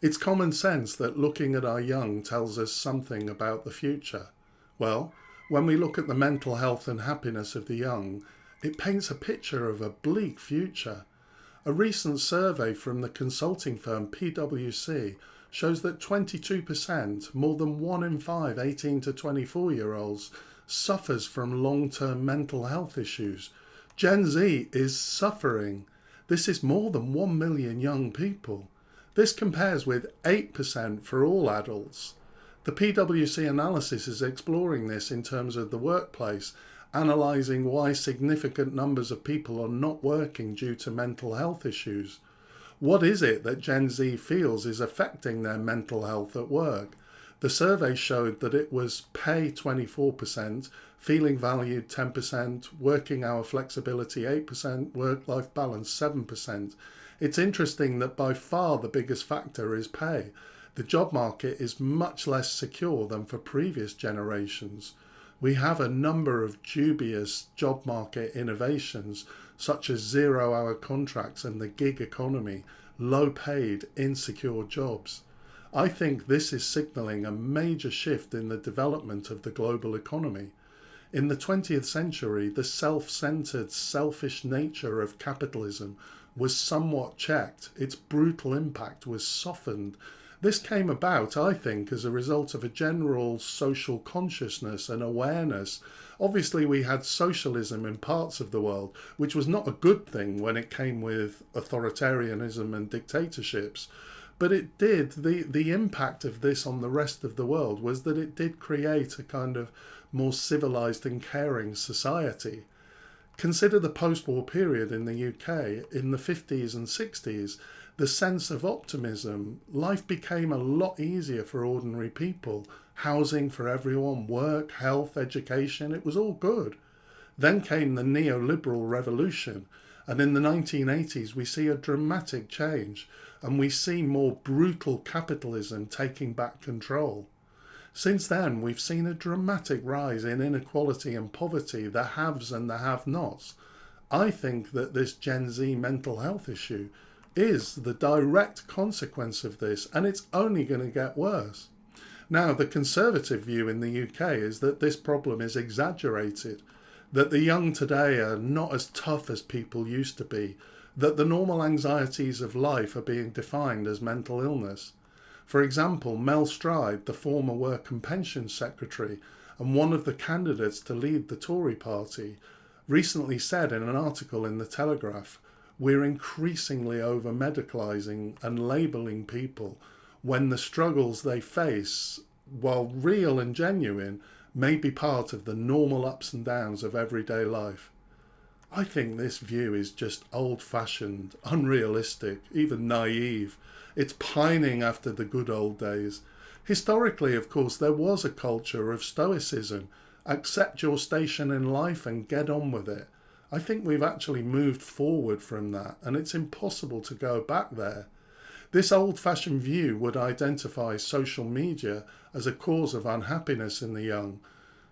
It's common sense that looking at our young tells us something about the future. Well, when we look at the mental health and happiness of the young, it paints a picture of a bleak future. A recent survey from the consulting firm PwC shows that 22%, more than 1 in 5 18 to 24-year-olds, suffers from long-term mental health issues. Gen Z is suffering. This is more than 1 million young people. This compares with 8% for all adults. The PwC analysis is exploring this in terms of the workplace, analysing why significant numbers of people are not working due to mental health issues. What is it that Gen Z feels is affecting their mental health at work? The survey showed that it was pay 24%, feeling valued 10%, working hour flexibility 8%, work-life balance 7%. It's interesting that by far the biggest factor is pay. The job market is much less secure than for previous generations. We have a number of dubious job market innovations, such as zero-hour contracts and the gig economy, low-paid, insecure jobs. I think this is signalling a major shift in the development of the global economy. In the 20th century, the self-centered, selfish nature of capitalism was somewhat checked. Its brutal impact was softened. This came about, I think, as a result of a general social consciousness and awareness. Obviously, we had socialism in parts of the world, which was not a good thing when it came with authoritarianism and dictatorships. But it did, the impact of this on the rest of the world was that it did create a kind of more civilized and caring society. Consider the post-war period in the UK. In the 50s and 60s, the sense of optimism, life became a lot easier for ordinary people. Housing for everyone, work, health, education, it was all good. Then came the neoliberal revolution, and in the 1980s we see a dramatic change, and we see more brutal capitalism taking back control. Since then, we've seen a dramatic rise in inequality and poverty, the haves and the have-nots. I think that this Gen Z mental health issue is the direct consequence of this, and it's only going to get worse. Now, the conservative view in the UK is that this problem is exaggerated, that the young today are not as tough as people used to be, that the normal anxieties of life are being defined as mental illness. For example, Mel Stride, the former Work and Pensions Secretary and one of the candidates to lead the Tory party, recently said in an article in The Telegraph, "We're increasingly over-medicalising and labelling people when the struggles they face, while real and genuine, may be part of the normal ups and downs of everyday life." I think this view is just old-fashioned, unrealistic, even naive. It's pining after the good old days. Historically, of course, there was a culture of stoicism. Accept your station in life and get on with it. I think we've actually moved forward from that, and it's impossible to go back there. This old-fashioned view would identify social media as a cause of unhappiness in the young.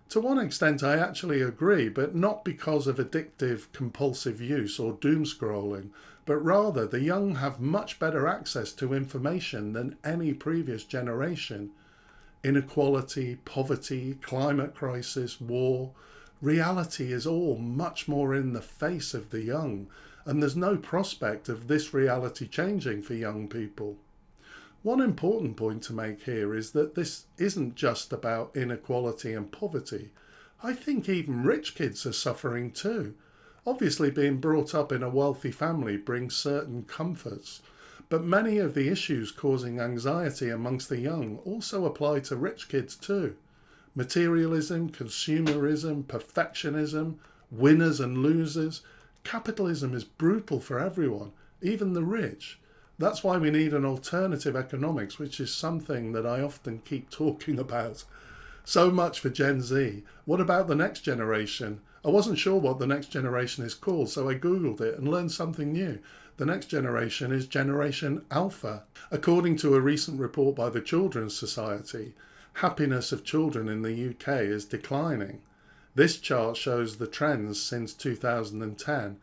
To one extent, I actually agree, but not because of addictive, compulsive use or doom scrolling, but rather the young have much better access to information than any previous generation. Inequality, poverty, climate crisis, war. Reality is all much more in the face of the young, and there's no prospect of this reality changing for young people. One important point to make here is that this isn't just about inequality and poverty. I think even rich kids are suffering too. Obviously, being brought up in a wealthy family brings certain comforts, but many of the issues causing anxiety amongst the young also apply to rich kids too. Materialism, consumerism, perfectionism, winners and losers. Capitalism is brutal for everyone, even the rich. That's why we need an alternative economics, which is something that I often keep talking about. So much for Gen Z. What about the next generation? I wasn't sure what the next generation is called, so I googled it and learned something new. The next generation is Generation Alpha. According to a recent report by the Children's Society, happiness of children in the UK is declining. This chart shows the trends since 2010.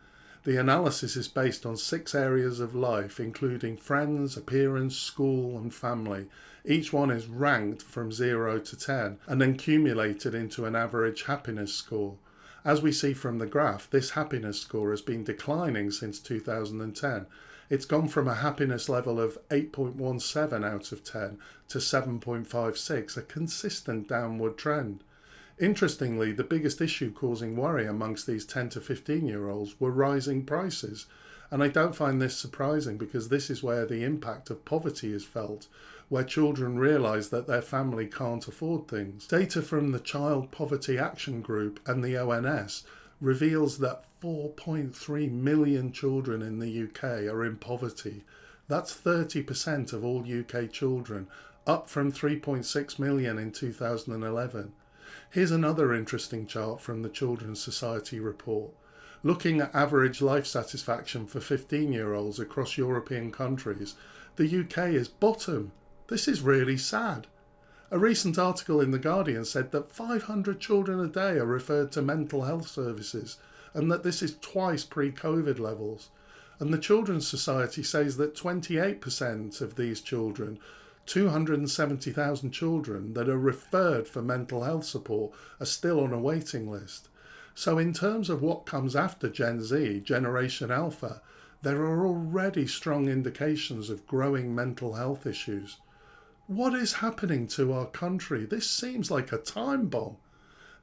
The analysis is based on 6 areas of life, including friends, appearance, school and family. Each one is ranked from 0 to 10 and then cumulated into an average happiness score. As we see from the graph, this happiness score has been declining since 2010. It's gone from a happiness level of 8.17 out of 10 to 7.56, a consistent downward trend. Interestingly, the biggest issue causing worry amongst these 10 to 15-year-olds were rising prices. And I don't find this surprising because this is where the impact of poverty is felt, where children realise that their family can't afford things. Data from the Child Poverty Action Group and the ONS reveals that 4.3 million children in the UK are in poverty. That's 30% of all UK children, up from 3.6 million in 2011. Here's another interesting chart from the Children's Society report. Looking at average life satisfaction for 15-year-olds across European countries, the UK is bottom. This is really sad. A recent article in The Guardian said that 500 children a day are referred to mental health services and that this is twice pre-COVID levels. And the Children's Society says that 28% of these children, 270,000 children that are referred for mental health support, are still on a waiting list. So in terms of what comes after Gen Z, Generation Alpha, there are already strong indications of growing mental health issues. What is happening to our country? This seems like a time bomb.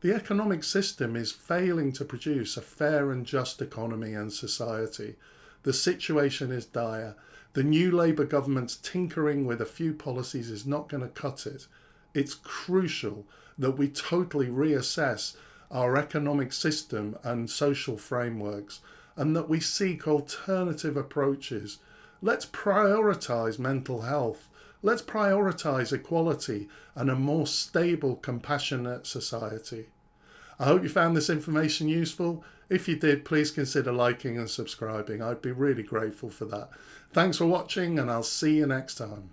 The economic system is failing to produce a fair and just economy and society. The situation is dire. The new Labour government's tinkering with a few policies is not going to cut it. It's crucial that we totally reassess our economic system and social frameworks and that we seek alternative approaches. Let's prioritise mental health. Let's prioritise equality and a more stable, compassionate society. I hope you found this information useful. If you did, please consider liking and subscribing. I'd be really grateful for that. Thanks for watching and I'll see you next time.